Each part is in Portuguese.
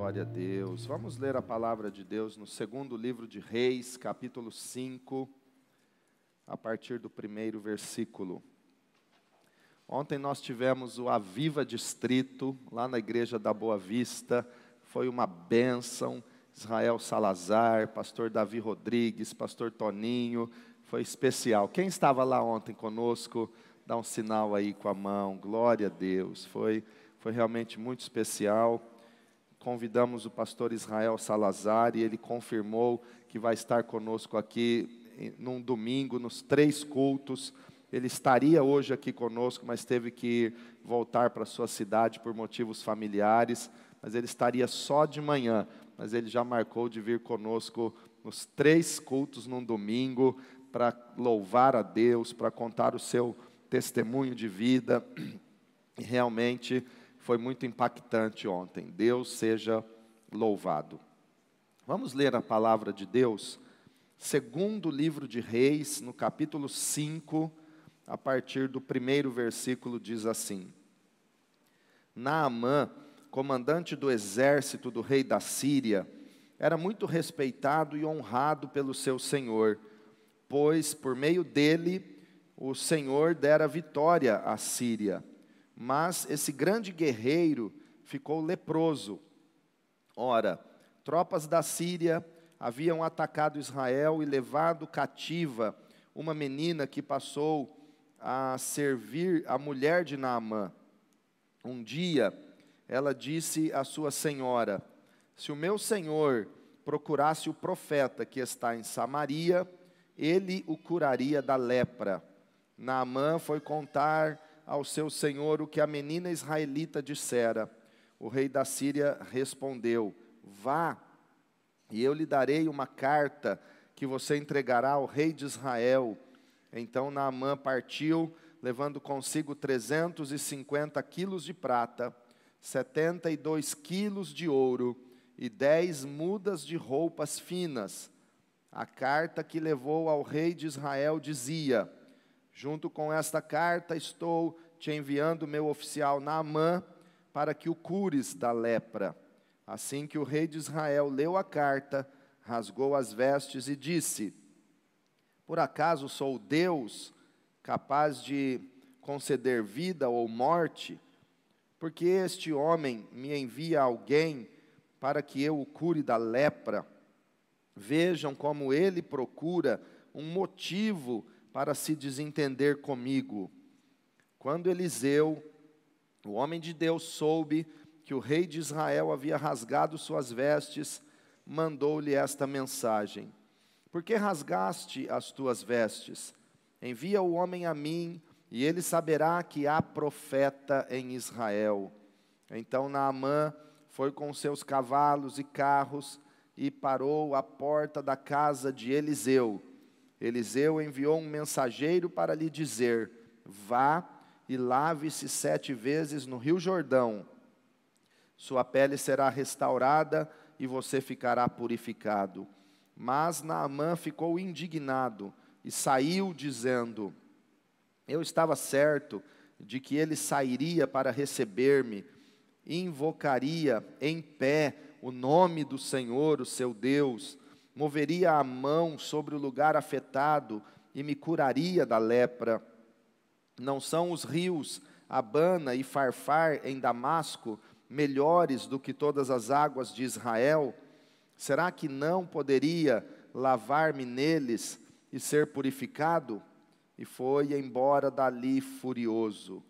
Glória a Deus. Vamos ler a palavra de Deus no segundo livro de Reis, capítulo 5, a partir do primeiro versículo. Ontem nós tivemos o Aviva Distrito, lá na igreja da Boa Vista. Foi uma bênção. Israel Salazar, pastor Davi Rodrigues, pastor Toninho. Foi especial. Quem estava lá ontem conosco, dá um sinal aí com a mão. Glória a Deus. Foi realmente muito especial. Convidamos o pastor Israel Salazar e ele confirmou que vai estar conosco aqui num domingo, nos 3 cultos. Ele estaria hoje aqui conosco, mas teve que voltar para sua cidade por motivos familiares. Mas ele estaria só de manhã, mas ele já marcou de vir conosco nos 3 cultos num domingo, para louvar a Deus, para contar o seu testemunho de vida. E realmente foi muito impactante ontem. Deus seja louvado. Vamos ler a palavra de Deus, segundo livro de Reis, no capítulo 5, a partir do primeiro versículo, diz assim: Naamã, comandante do exército do rei da Síria, era muito respeitado e honrado pelo seu senhor, pois por meio dele o Senhor dera vitória à Síria. Mas esse grande guerreiro ficou leproso. Ora, tropas da Síria haviam atacado Israel e levado cativa uma menina que passou a servir a mulher de Naamã. Um dia, ela disse à sua senhora: se o meu senhor procurasse o profeta que está em Samaria, ele o curaria da lepra. Naamã foi contar ao seu senhor o que a menina israelita dissera. O rei da Síria respondeu: vá, e eu lhe darei uma carta que você entregará ao rei de Israel. Então Naamã partiu, levando consigo 350 quilos de prata, 72 quilos de ouro e 10 mudas de roupas finas. A carta que levou ao rei de Israel dizia: junto com esta carta estou te enviando meu oficial Naamã para que o cures da lepra. Assim que o rei de Israel leu a carta, rasgou as vestes e disse: por acaso sou Deus capaz de conceder vida ou morte? Porque este homem me envia alguém para que eu o cure da lepra. Vejam como ele procura um motivo para se desentender comigo. Quando Eliseu, o homem de Deus, soube que o rei de Israel havia rasgado suas vestes, mandou-lhe esta mensagem: por que rasgaste as tuas vestes? Envia o homem a mim, e ele saberá que há profeta em Israel. Então Naamã foi com seus cavalos e carros e parou à porta da casa de Eliseu. Eliseu enviou um mensageiro para lhe dizer: vá e lave-se 7 vezes no rio Jordão. Sua pele será restaurada e você ficará purificado. Mas Naamã ficou indignado e saiu dizendo: eu estava certo de que ele sairia para receber-me, e invocaria em pé o nome do Senhor, o seu Deus, moveria a mão sobre o lugar afetado e me curaria da lepra. Não são os rios Abana e Farfar em Damasco melhores do que todas as águas de Israel? Será que não poderia lavar-me neles e ser purificado? E foi embora dali furioso.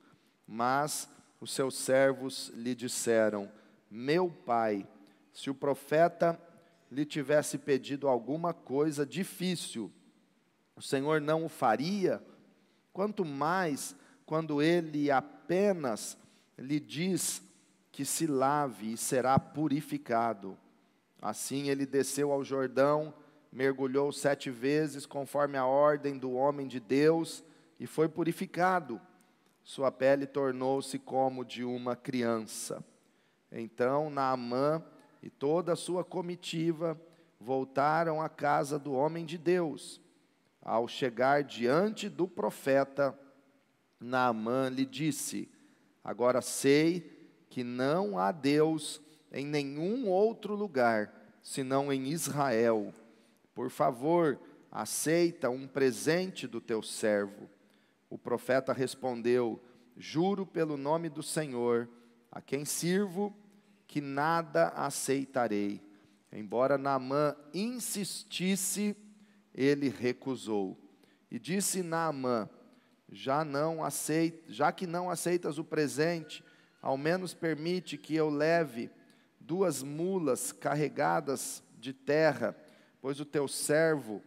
Mas os seus servos lhe disseram: meu pai, se o profeta lhe tivesse pedido alguma coisa difícil, o Senhor não o faria? Quanto mais quando ele apenas lhe diz que se lave e será purificado. Assim ele desceu ao Jordão, mergulhou 7 vezes conforme a ordem do homem de Deus e foi purificado. Sua pele tornou-se como de uma criança. Então Naamã e toda a sua comitiva voltaram à casa do homem de Deus. Ao chegar diante do profeta, Naamã lhe disse: agora sei que não há Deus em nenhum outro lugar, senão em Israel. Por favor, aceita um presente do teu servo. O profeta respondeu: juro pelo nome do Senhor, a quem sirvo, que nada aceitarei. Embora Naamã insistisse, ele recusou. E disse Naamã: já que não aceitas o presente, ao menos permite que eu leve 2 mulas carregadas de terra, pois o teu servo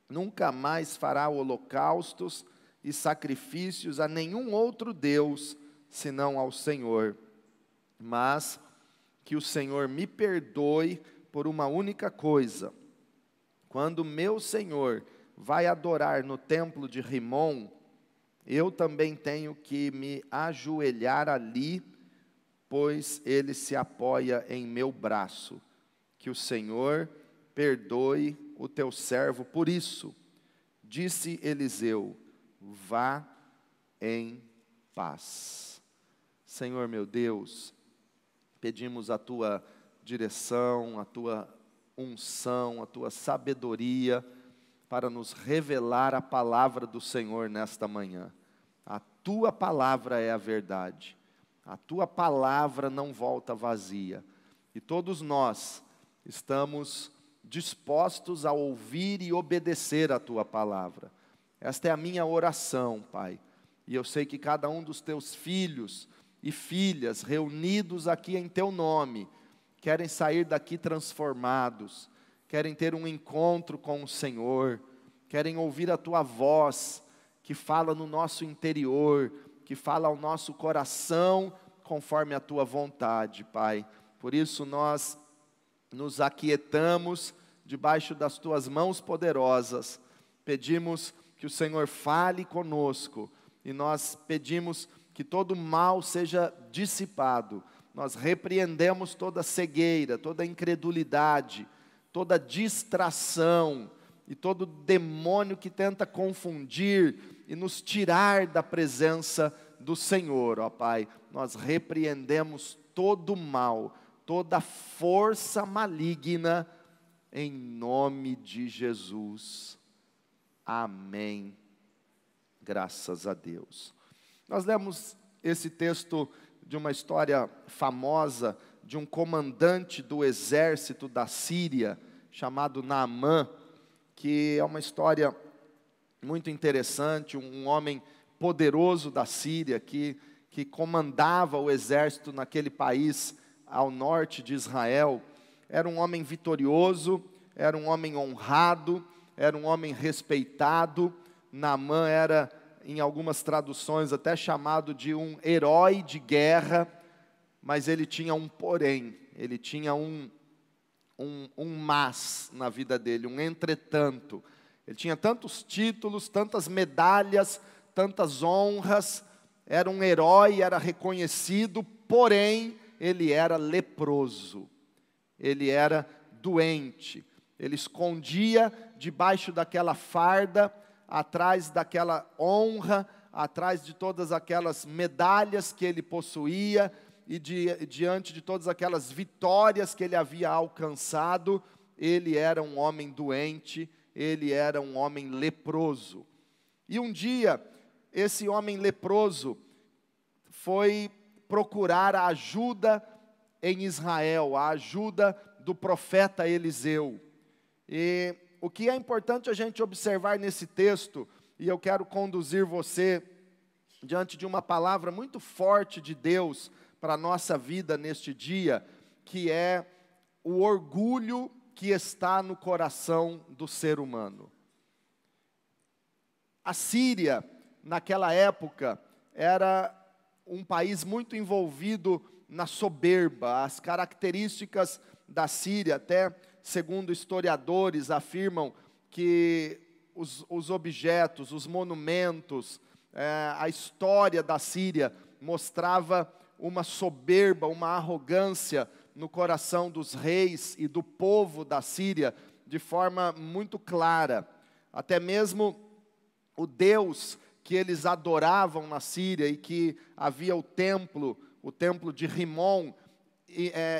nunca mais fará holocaustos e sacrifícios a nenhum outro Deus, senão ao Senhor. Mas que o Senhor me perdoe por uma única coisa: quando meu Senhor vai adorar no templo de Rimom, eu também tenho que me ajoelhar ali, pois ele se apoia em meu braço. Que o Senhor perdoe o teu servo por isso. Disse Eliseu: vá em paz. Senhor meu Deus, pedimos a tua direção, a tua unção, a tua sabedoria, para nos revelar a palavra do Senhor nesta manhã. A tua palavra é a verdade. A tua palavra não volta vazia. E todos nós estamos dispostos a ouvir e obedecer a tua palavra. Esta é a minha oração, Pai. E eu sei que cada um dos teus filhos e filhas reunidos aqui em teu nome querem sair daqui transformados, querem ter um encontro com o Senhor, querem ouvir a tua voz que fala no nosso interior, que fala ao nosso coração conforme a tua vontade, Pai. Por isso nós nos aquietamos debaixo das tuas mãos poderosas, pedimos que o Senhor fale conosco, e nós pedimos que todo mal seja dissipado. Nós repreendemos toda cegueira, toda incredulidade, toda distração e todo demônio que tenta confundir e nos tirar da presença do Senhor, ó Pai. Nós repreendemos todo mal, toda força maligna, em nome de Jesus. Amém. Graças a Deus. Nós lemos esse texto de uma história famosa, de um comandante do exército da Síria, chamado Naamã, que é uma história muito interessante, um homem poderoso da Síria, que comandava o exército naquele país ao norte de Israel. Era um homem vitorioso, era um homem honrado, era um homem respeitado. Naamã era, em algumas traduções, até chamado de um herói de guerra, mas ele tinha um porém, ele tinha um mas na vida dele, um entretanto. Ele tinha tantos títulos, tantas medalhas, tantas honras, era um herói, era reconhecido, porém, ele era leproso, ele era doente, ele escondia debaixo daquela farda, atrás daquela honra, atrás de todas aquelas medalhas que ele possuía, e diante de todas aquelas vitórias que ele havia alcançado, ele era um homem doente, ele era um homem leproso. E um dia, esse homem leproso foi procurar a ajuda em Israel, a ajuda do profeta Eliseu. E o que é importante a gente observar nesse texto, e eu quero conduzir você diante de uma palavra muito forte de Deus para a nossa vida neste dia, que é o orgulho que está no coração do ser humano. A Síria, naquela época, era um país muito envolvido na soberba. As características da Síria, até segundo historiadores, afirmam que os objetos, os monumentos, a história da Síria mostrava uma soberba, uma arrogância no coração dos reis e do povo da Síria, de forma muito clara. Até mesmo o Deus que eles adoravam na Síria, e que havia o templo de Rimom,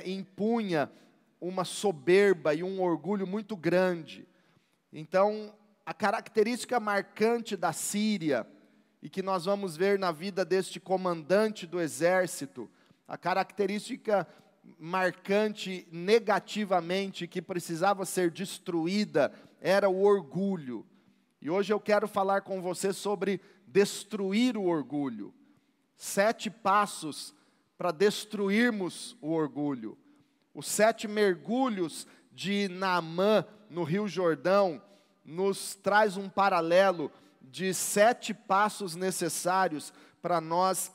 impunha uma soberba e um orgulho muito grande. Então, a característica marcante da Síria, e que nós vamos ver na vida deste comandante do exército, a característica marcante negativamente, que precisava ser destruída, era o orgulho. E hoje eu quero falar com você sobre destruir o orgulho. 7 passos para destruirmos o orgulho. Os 7 mergulhos de Naamã no Rio Jordão nos traz um paralelo de 7 passos necessários para nós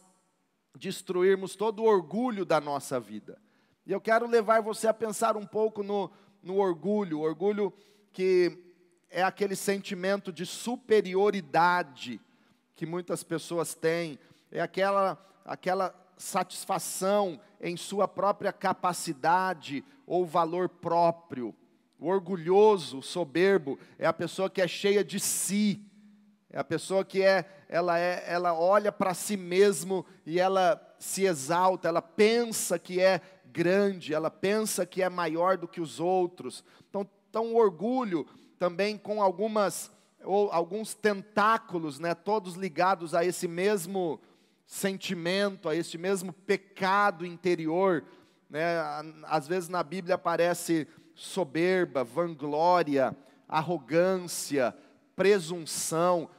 destruirmos todo o orgulho da nossa vida. E eu quero levar você a pensar um pouco no orgulho. O orgulho que é aquele sentimento de superioridade que muitas pessoas têm, é aquela satisfação em sua própria capacidade ou valor próprio. O orgulhoso, o soberbo, é a pessoa que é cheia de si, é a pessoa que ela olha para si mesmo e ela se exalta, ela pensa que é grande, ela pensa que é maior do que os outros. Então o orgulho também com alguns tentáculos, né, todos ligados a esse mesmo sentimento, a esse mesmo pecado interior, né? Às vezes na Bíblia aparece soberba, vanglória, arrogância, presunção.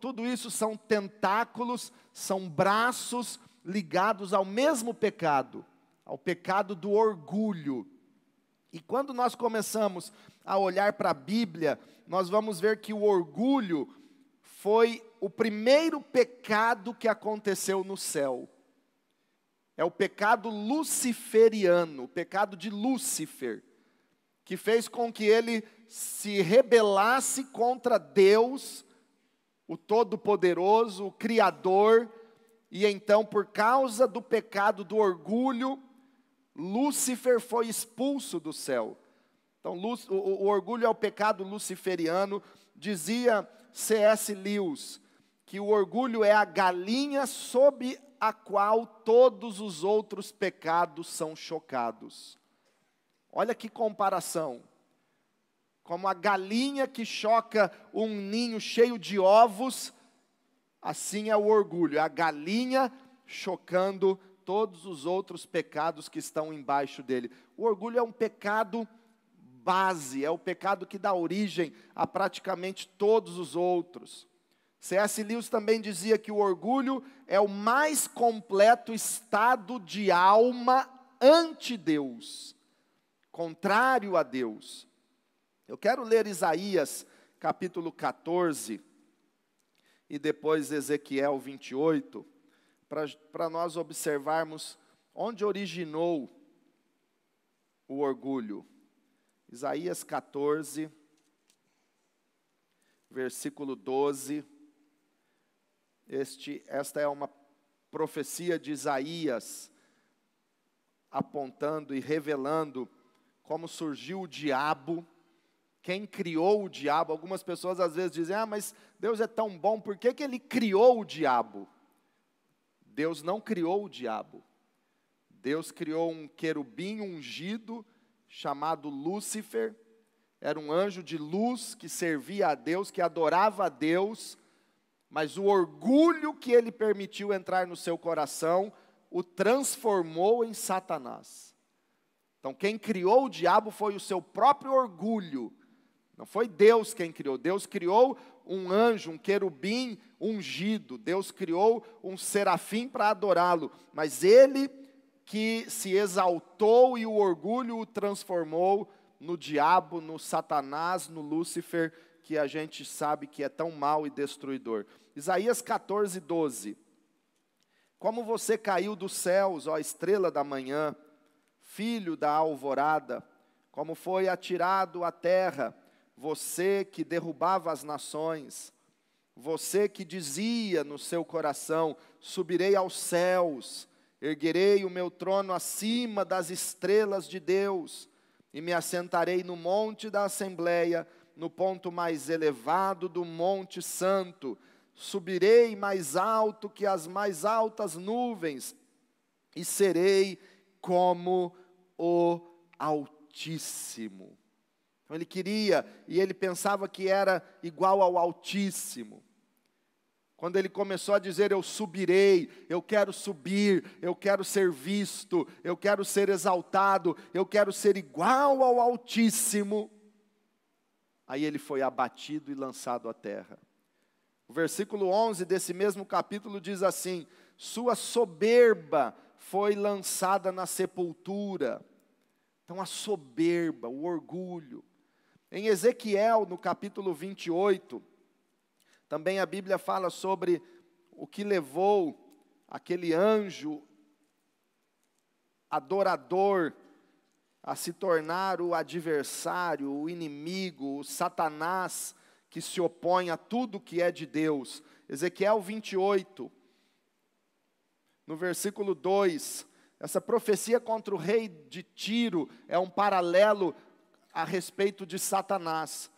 Tudo isso são tentáculos, são braços ligados ao mesmo pecado, ao pecado do orgulho. E quando nós começamos a olhar para a Bíblia, nós vamos ver que o orgulho foi o primeiro pecado que aconteceu no céu. É o pecado luciferiano, o pecado de Lúcifer, que fez com que ele se rebelasse contra Deus, o Todo-Poderoso, o Criador, e então, por causa do pecado do orgulho, Lúcifer foi expulso do céu. Então, o orgulho é o pecado luciferiano. Dizia C.S. Lewis que o orgulho é a galinha sob a qual todos os outros pecados são chocados. Olha que comparação. Como a galinha que choca um ninho cheio de ovos, assim é o orgulho, é a galinha chocando todos os outros pecados que estão embaixo dele. O orgulho é um pecado base, é o pecado que dá origem a praticamente todos os outros. C.S. Lewis também dizia que o orgulho é o mais completo estado de alma ante Deus, contrário a Deus. Eu quero ler Isaías capítulo 14 e depois Ezequiel 28, para nós observarmos onde originou o orgulho. Isaías 14, versículo 12. Esta é uma profecia de Isaías, apontando e revelando como surgiu o diabo, quem criou o diabo. Algumas pessoas às vezes dizem, mas Deus é tão bom, por que ele criou o diabo? Deus não criou o diabo. Deus criou um querubim ungido, chamado Lúcifer. Era um anjo de luz que servia a Deus, que adorava a Deus, mas o orgulho que ele permitiu entrar no seu coração, o transformou em Satanás. Então quem criou o diabo foi o seu próprio orgulho, não foi Deus quem criou. Deus criou um anjo, um querubim ungido, Deus criou um serafim para adorá-lo, mas ele que se exaltou e o orgulho o transformou no diabo, no Satanás, no Lúcifer, que a gente sabe que é tão mau e destruidor. Isaías 14, 12. Como você caiu dos céus, ó estrela da manhã, filho da alvorada, como foi atirado à terra, você que derrubava as nações, você que dizia no seu coração, subirei aos céus, erguerei o meu trono acima das estrelas de Deus, e me assentarei no monte da assembleia, no ponto mais elevado do monte santo, subirei mais alto que as mais altas nuvens, e serei como o Altíssimo. Então ele queria, e ele pensava que era igual ao Altíssimo. Quando ele começou a dizer, eu subirei, eu quero subir, eu quero ser visto, eu quero ser exaltado, eu quero ser igual ao Altíssimo. Aí ele foi abatido e lançado à terra. O versículo 11 desse mesmo capítulo diz assim, sua soberba foi lançada na sepultura. Então a soberba, o orgulho. Em Ezequiel, no capítulo 28, também a Bíblia fala sobre o que levou aquele anjo adorador a se tornar o adversário, o inimigo, o Satanás, que se opõe a tudo que é de Deus. Ezequiel 28, no versículo 2, essa profecia contra o rei de Tiro é um paralelo a respeito de Satanás.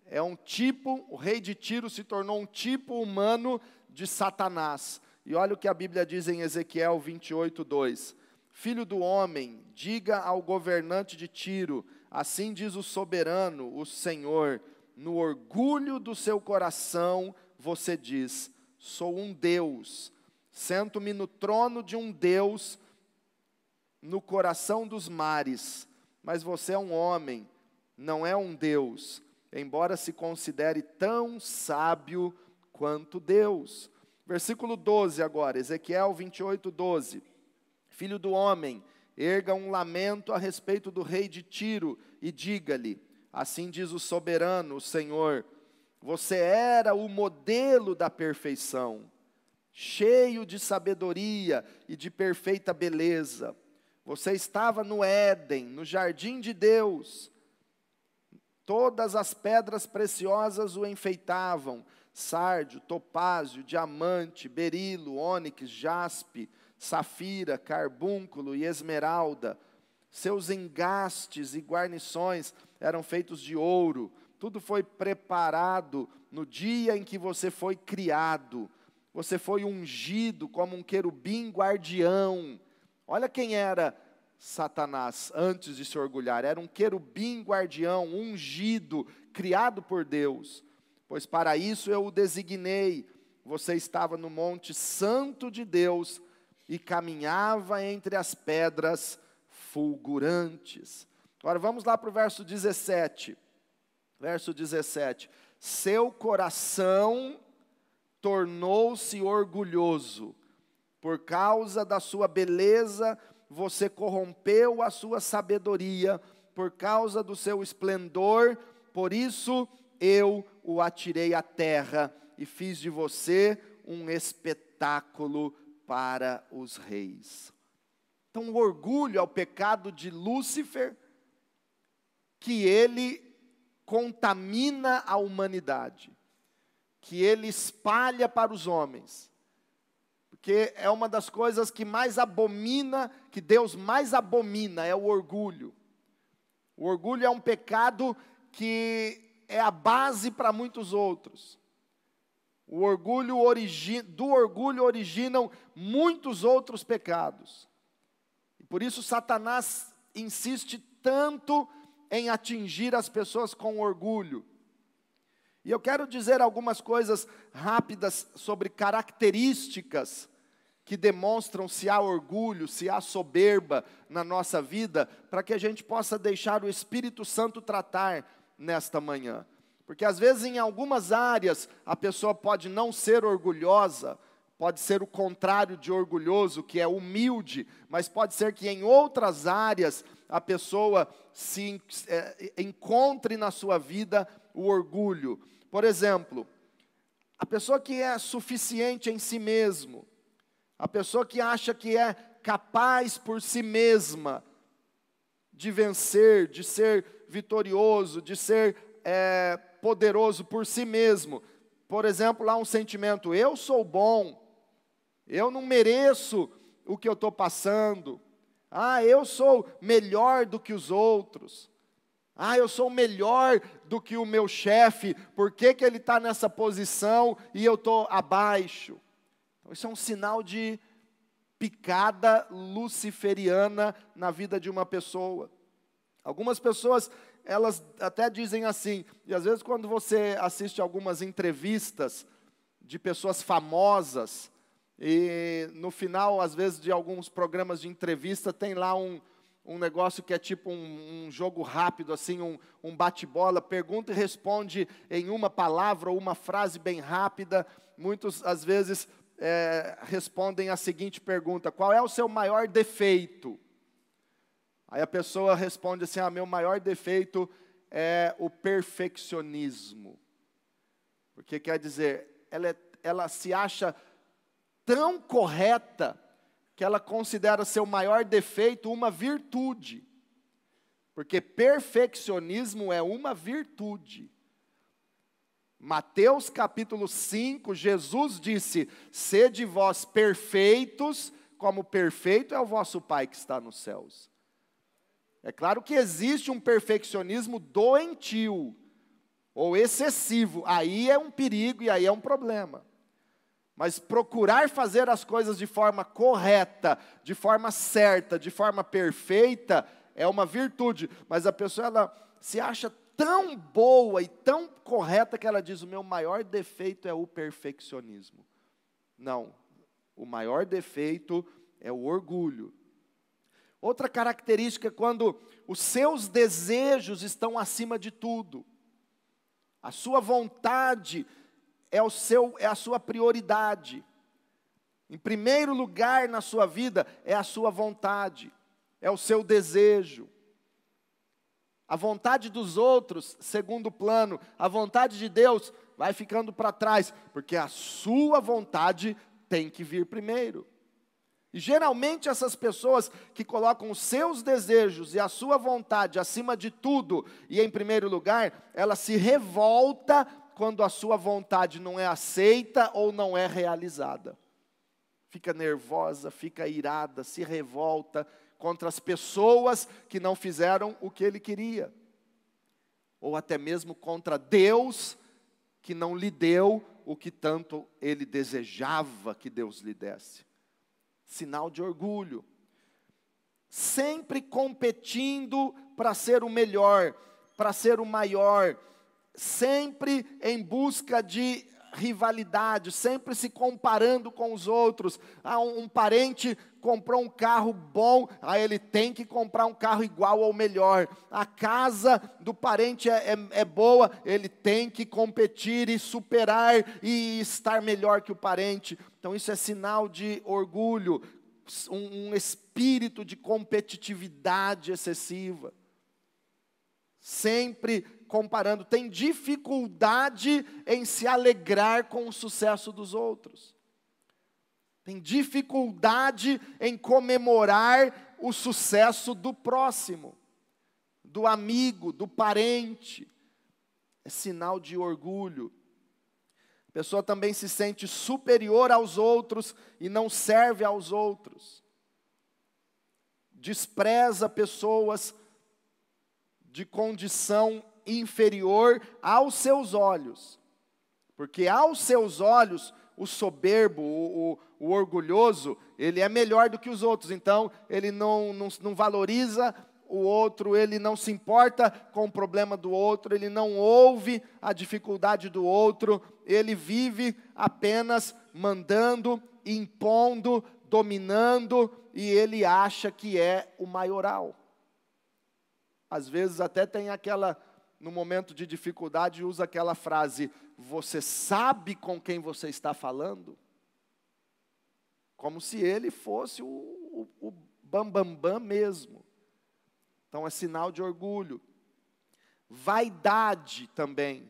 É um tipo, o rei de Tiro se tornou um tipo humano de Satanás. E olha o que a Bíblia diz em Ezequiel 28, 2. Filho do homem, diga ao governante de Tiro, assim diz o soberano, o Senhor, no orgulho do seu coração você diz, sou um Deus, sento-me no trono de um Deus no coração dos mares, mas você é um homem, não é um Deus, embora se considere tão sábio quanto Deus. Versículo 12 agora, Ezequiel 28, 12. Filho do homem, erga um lamento a respeito do rei de Tiro e diga-lhe, assim diz o soberano, o Senhor, você era o modelo da perfeição, cheio de sabedoria e de perfeita beleza. Você estava no Éden, no jardim de Deus. Todas as pedras preciosas o enfeitavam, sárdio, topázio, diamante, berilo, ônix, jaspe, safira, carbúnculo e esmeralda. Seus engastes e guarnições eram feitos de ouro. Tudo foi preparado no dia em que você foi criado. Você foi ungido como um querubim guardião. Olha quem era Satanás antes de se orgulhar. Era um querubim guardião, ungido, criado por Deus. Pois para isso eu o designei. Você estava no monte santo de Deus e caminhava entre as pedras fulgurantes. Agora vamos lá para o verso 17. Verso 17. Seu coração tornou-se orgulhoso. Por causa da sua beleza, você corrompeu a sua sabedoria. Por causa do seu esplendor, por isso eu o atirei à terra e fiz de você um espetáculo para os reis. Então, o orgulho é o pecado de Lúcifer, que ele contamina a humanidade, que ele espalha para os homens, porque é uma das coisas que mais abomina, que Deus mais abomina, é o orgulho. O orgulho é um pecado que é a base para muitos outros. Do orgulho originam muitos outros pecados. E por isso Satanás insiste tanto em atingir as pessoas com orgulho. E eu quero dizer algumas coisas rápidas sobre características que demonstram se há orgulho, se há soberba na nossa vida, para que a gente possa deixar o Espírito Santo tratar nesta manhã. Porque às vezes em algumas áreas a pessoa pode não ser orgulhosa, pode ser o contrário de orgulhoso, que é humilde, mas pode ser que em outras áreas a pessoa encontre na sua vida o orgulho. Por exemplo, a pessoa que é suficiente em si mesmo, a pessoa que acha que é capaz por si mesma de vencer, de ser vitorioso, de ser poderoso por si mesmo. Por exemplo, lá um sentimento, eu sou bom, eu não mereço o que eu estou passando, eu sou melhor do que os outros, eu sou melhor do que o meu chefe, por que ele está nessa posição e eu estou abaixo? Então, isso é um sinal de picada luciferiana na vida de uma pessoa. Algumas pessoas, elas até dizem assim, e às vezes quando você assiste algumas entrevistas de pessoas famosas, e no final, às vezes, de alguns programas de entrevista, tem lá um negócio que é tipo um jogo rápido, assim, um bate-bola, pergunta e responde em uma palavra ou uma frase bem rápida. Muitos, às vezes, respondem a seguinte pergunta: qual é o seu maior defeito? Aí a pessoa responde assim: meu maior defeito é o perfeccionismo. Porque quer dizer, ela se acha tão correta que ela considera seu maior defeito uma virtude. Porque perfeccionismo é uma virtude. Mateus capítulo 5, Jesus disse: sede vós perfeitos, como perfeito é o vosso Pai que está nos céus. É claro que existe um perfeccionismo doentio, ou excessivo, aí é um perigo e aí é um problema. Mas procurar fazer as coisas de forma correta, de forma certa, de forma perfeita, é uma virtude. Mas a pessoa, ela se acha tão boa e tão correta que ela diz: o meu maior defeito é o perfeccionismo. Não, o maior defeito é o orgulho. Outra característica é quando os seus desejos estão acima de tudo. A sua vontade é a sua prioridade. Em primeiro lugar na sua vida é a sua vontade, é o seu desejo. A vontade dos outros, segundo plano, a vontade de Deus vai ficando para trás, porque a sua vontade tem que vir primeiro. E geralmente essas pessoas que colocam os seus desejos e a sua vontade acima de tudo e em primeiro lugar, ela se revolta quando a sua vontade não é aceita ou não é realizada. Fica nervosa, fica irada, se revolta contra as pessoas que não fizeram o que ele queria. Ou até mesmo contra Deus que não lhe deu o que tanto ele desejava que Deus lhe desse. Sinal de orgulho. Sempre competindo para ser o melhor, para ser o maior, sempre em busca de rivalidade, sempre se comparando com os outros. Um parente comprou um carro bom, ele tem que comprar um carro igual ou melhor. A casa do parente é boa, ele tem que competir e superar e estar melhor que o parente. Então isso é sinal de orgulho, um espírito de competitividade excessiva. Sempre comparando, tem dificuldade em se alegrar com o sucesso dos outros. Tem dificuldade em comemorar o sucesso do próximo, do amigo, do parente. É sinal de orgulho. A pessoa também se sente superior aos outros e não serve aos outros. Despreza pessoas de condição inferior aos seus olhos. Porque aos seus olhos, o soberbo, o orgulhoso, ele é melhor do que os outros. Então, ele não valoriza o outro, ele não se importa com o problema do outro, ele não ouve a dificuldade do outro, ele vive apenas mandando, impondo, dominando, e ele acha que é o maioral. Às vezes até tem aquela, no momento de dificuldade, usa aquela frase: você sabe com quem você está falando? Como se ele fosse o bambambam mesmo. Então é sinal de orgulho. Vaidade também.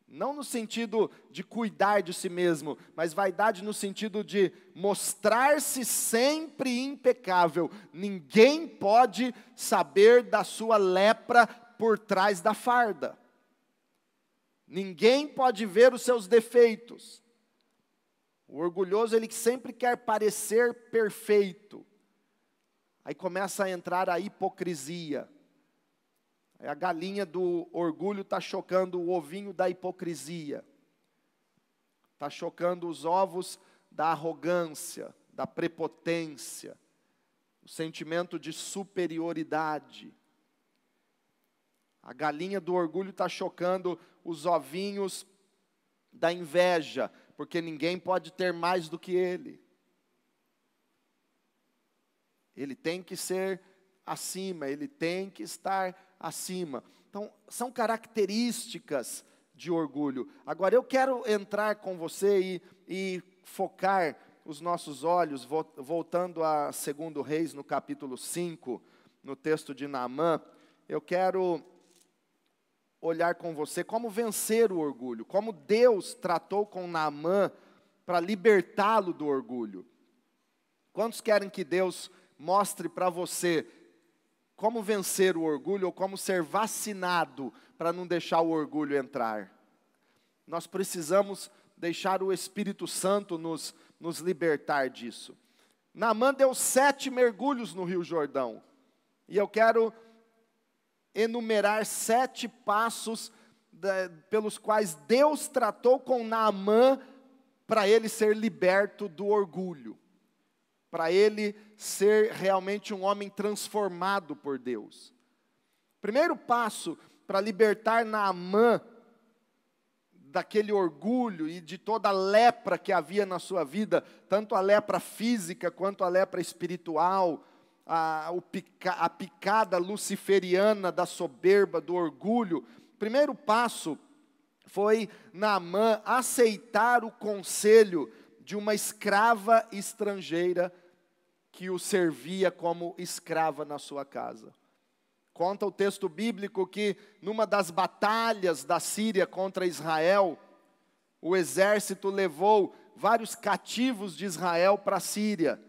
Não no sentido de cuidar de si mesmo, mas vaidade no sentido de mostrar-se sempre impecável. Ninguém pode saber da sua lepra por trás da farda. Ninguém pode ver os seus defeitos. O orgulhoso, ele sempre quer parecer perfeito. Aí começa a entrar a hipocrisia. A galinha do orgulho está chocando o ovinho da hipocrisia. Está chocando os ovos da arrogância, da prepotência, o sentimento de superioridade. A galinha do orgulho está chocando os ovinhos da inveja, porque ninguém pode ter mais do que ele. Ele tem que ser acima, ele tem que estar acima. Então, são características de orgulho. Agora, eu quero entrar com você e focar os nossos olhos, voltando a 2 Reis, no capítulo 5, no texto de Naamã. Eu quero olhar com você como vencer o orgulho, como Deus tratou com Naamã para libertá-lo do orgulho. Quantos querem que Deus mostre para você como vencer o orgulho ou como ser vacinado para não deixar o orgulho entrar? Nós precisamos deixar o Espírito Santo nos libertar disso. Naamã deu 7 mergulhos no Rio Jordão. E eu quero enumerar 7 passos pelos quais Deus tratou com Naamã para ele ser liberto do orgulho, para ele ser realmente um homem transformado por Deus. Primeiro passo para libertar Naamã daquele orgulho e de toda a lepra que havia na sua vida, tanto a lepra física quanto a lepra espiritual, a picada luciferiana da soberba, do orgulho. Primeiro passo foi Naamã aceitar o conselho de uma escrava estrangeira que o servia como escrava na sua casa. Conta o texto bíblico que numa das batalhas da Síria contra Israel, o exército levou vários cativos de Israel para a Síria.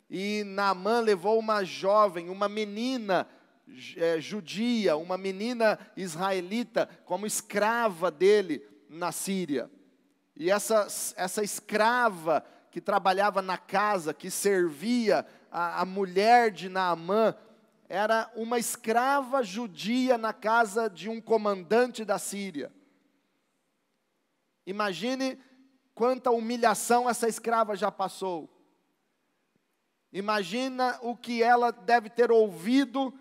E Naamã levou uma jovem, uma menina judia, uma menina israelita, como escrava dele na Síria. E essa escrava que trabalhava na casa, que servia a mulher de Naamã, era uma escrava judia na casa de um comandante da Síria. Imagine quanta humilhação essa escrava já passou. Imagina o que ela deve ter ouvido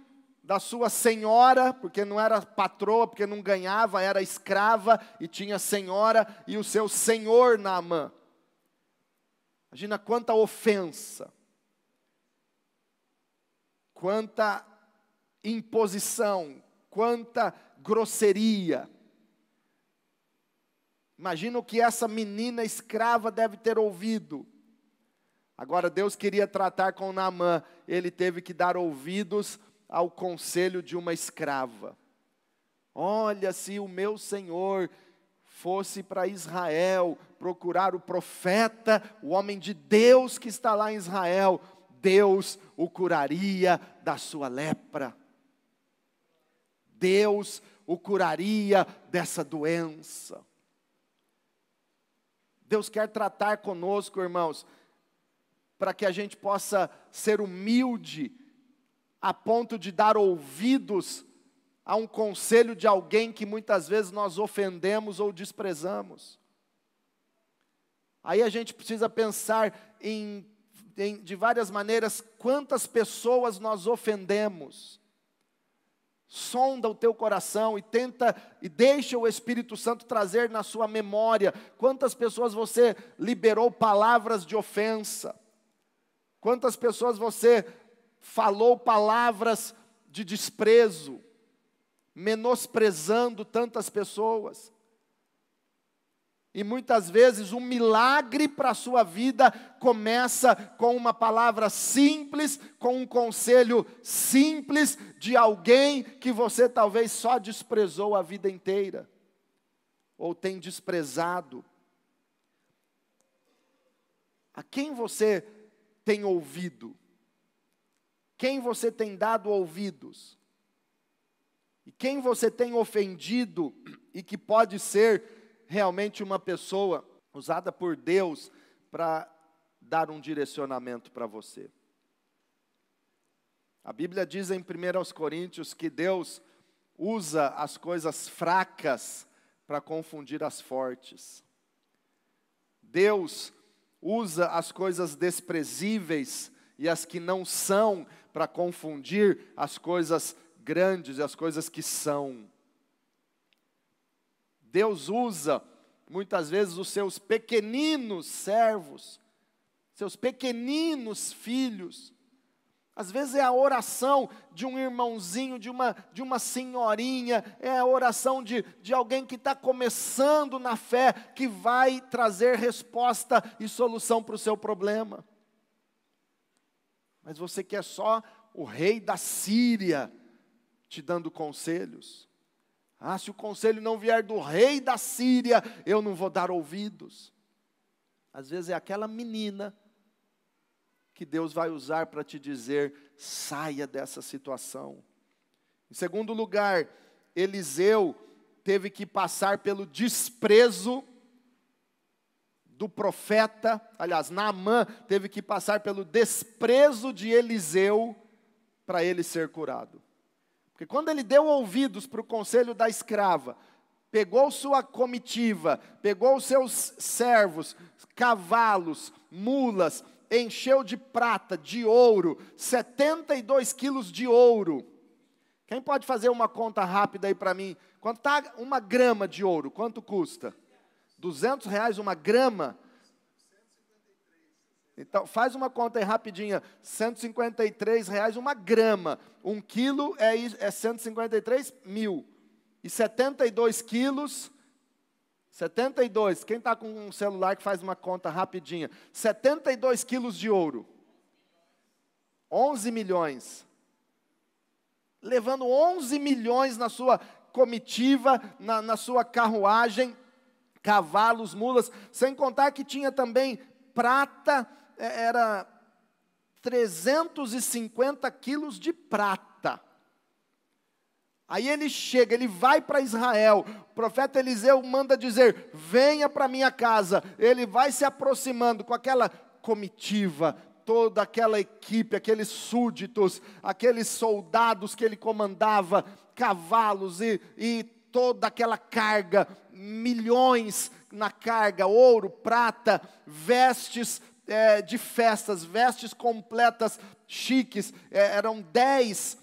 da sua senhora, porque não era patroa, porque não ganhava, era escrava e tinha senhora, e o seu senhor Naamã. Imagina quanta ofensa, quanta imposição, quanta grosseria. Imagina o que essa menina escrava deve ter ouvido. Agora Deus queria tratar com Naamã, ele teve que dar ouvidos ao conselho de uma escrava. Olha, se o meu senhor fosse para Israel procurar o profeta, o homem de Deus que está lá em Israel, Deus o curaria da sua lepra. Deus o curaria dessa doença. Deus quer tratar conosco, irmãos, para que a gente possa ser humilde, a ponto de dar ouvidos a um conselho de alguém que muitas vezes nós ofendemos ou desprezamos. Aí a gente precisa pensar de várias maneiras, quantas pessoas nós ofendemos. Sonda o teu coração e deixa o Espírito Santo trazer na sua memória quantas pessoas você liberou palavras de ofensa. Quantas pessoas você falou palavras de desprezo, menosprezando tantas pessoas. E muitas vezes um milagre para a sua vida começa com uma palavra simples, com um conselho simples de alguém que você talvez só desprezou a vida inteira, ou tem desprezado. A quem você tem ouvido? Quem você tem dado ouvidos? E quem você tem ofendido e que pode ser realmente uma pessoa usada por Deus para dar um direcionamento para você? A Bíblia diz em 1 Coríntios que Deus usa as coisas fracas para confundir as fortes. Deus usa as coisas desprezíveis e as que não são para confundir as coisas grandes e as coisas que são. Deus usa muitas vezes os seus pequeninos servos, seus pequeninos filhos. Às vezes é a oração de um irmãozinho, de uma senhorinha, é a oração de alguém que está começando na fé, que vai trazer resposta e solução para o seu problema. Mas você quer só o rei da Síria te dando conselhos. Se o conselho não vier do rei da Síria, eu não vou dar ouvidos. Às vezes é aquela menina que Deus vai usar para te dizer, saia dessa situação. Em segundo lugar, Eliseu teve que passar pelo desprezo do profeta, aliás, Naamã teve que passar pelo desprezo de Eliseu para ele ser curado. Porque quando ele deu ouvidos para o conselho da escrava, pegou sua comitiva, pegou os seus servos, cavalos, mulas, encheu de prata, de ouro, 72 quilos de ouro. Quem pode fazer uma conta rápida aí para mim? Quanto está uma grama de ouro? Quanto custa? R$200 uma grama? Então, faz uma conta aí rapidinha. R$153 uma grama. 1 quilo é 153 mil. E 72 quilos... 72, quem está com um celular que faz uma conta rapidinha, 72 quilos de ouro, 11 milhões, levando 11 milhões na sua comitiva, na sua carruagem, cavalos, mulas, sem contar que tinha também prata, era 350 quilos de prata. Aí ele chega, ele vai para Israel, o profeta Eliseu manda dizer, venha para minha casa, ele vai se aproximando com aquela comitiva, toda aquela equipe, aqueles súditos, aqueles soldados que ele comandava, cavalos e toda aquela carga, milhões na carga, ouro, prata, vestes de festas, vestes completas, chiques, eram 10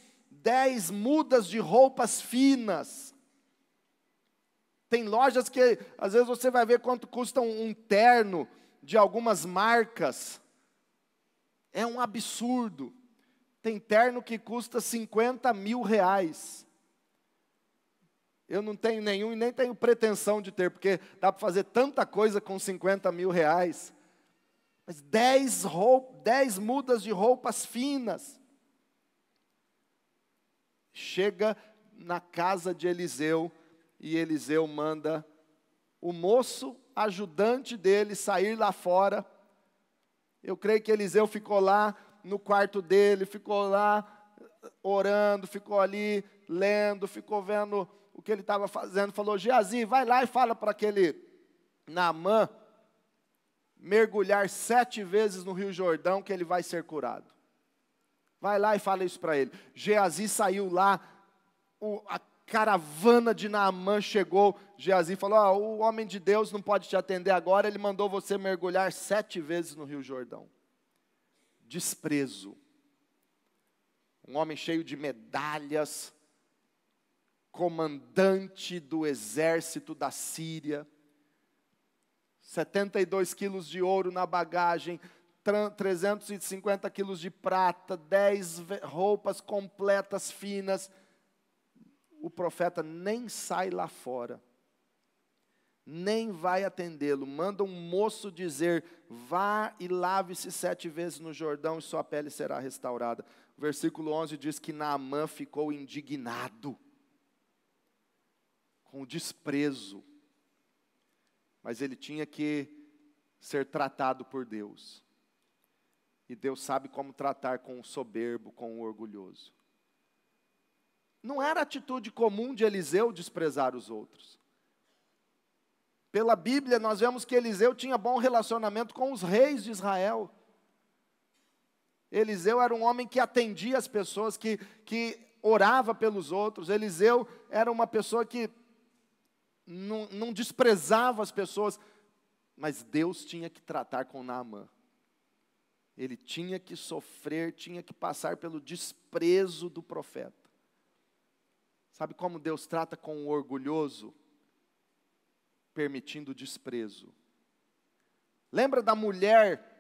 mudas de roupas finas. Tem lojas que, às vezes, você vai ver quanto custa um terno de algumas marcas. É um absurdo. Tem terno que custa R$50 mil. Eu não tenho nenhum e nem tenho pretensão de ter, porque dá para fazer tanta coisa com R$50 mil. Mas 10 mudas de roupas finas. Chega na casa de Eliseu, e Eliseu manda o moço ajudante dele sair lá fora. Eu creio que Eliseu ficou lá no quarto dele, ficou lá orando, ficou ali lendo, ficou vendo o que ele estava fazendo. Falou, Geazi, vai lá e fala para aquele Naamã mergulhar 7 vezes no Rio Jordão que ele vai ser curado. Vai lá e fala isso para ele. Geazi saiu lá, a caravana de Naamã chegou. Geazi falou, o homem de Deus não pode te atender agora, ele mandou você mergulhar 7 vezes no Rio Jordão. Desprezo. Um homem cheio de medalhas, comandante do exército da Síria, 72 quilos de ouro na bagagem, 350 quilos de prata, 10 roupas completas, finas. O profeta nem sai lá fora, nem vai atendê-lo. Manda um moço dizer, vá e lave-se 7 vezes no Jordão e sua pele será restaurada. O versículo 11 diz que Naamã ficou indignado, com desprezo. Mas ele tinha que ser tratado por Deus. E Deus sabe como tratar com o soberbo, com o orgulhoso. Não era atitude comum de Eliseu desprezar os outros. Pela Bíblia, nós vemos que Eliseu tinha bom relacionamento com os reis de Israel. Eliseu era um homem que atendia as pessoas, que orava pelos outros. Eliseu era uma pessoa que não desprezava as pessoas. Mas Deus tinha que tratar com Naamã. Ele tinha que sofrer, tinha que passar pelo desprezo do profeta. Sabe como Deus trata com o orgulhoso? Permitindo o desprezo. Lembra da mulher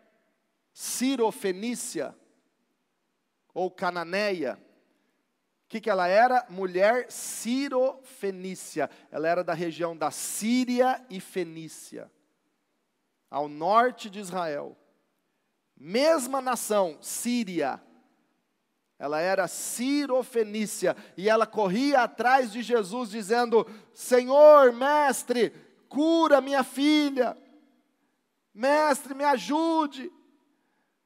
Cirofenícia? Ou cananeia? O que ela era? Mulher Cirofenícia. Ela era da região da Síria e Fenícia, ao norte de Israel. Mesma nação, Síria. Ela era Cirofenícia. E ela corria atrás de Jesus dizendo: Senhor, mestre, cura minha filha. Mestre, me ajude.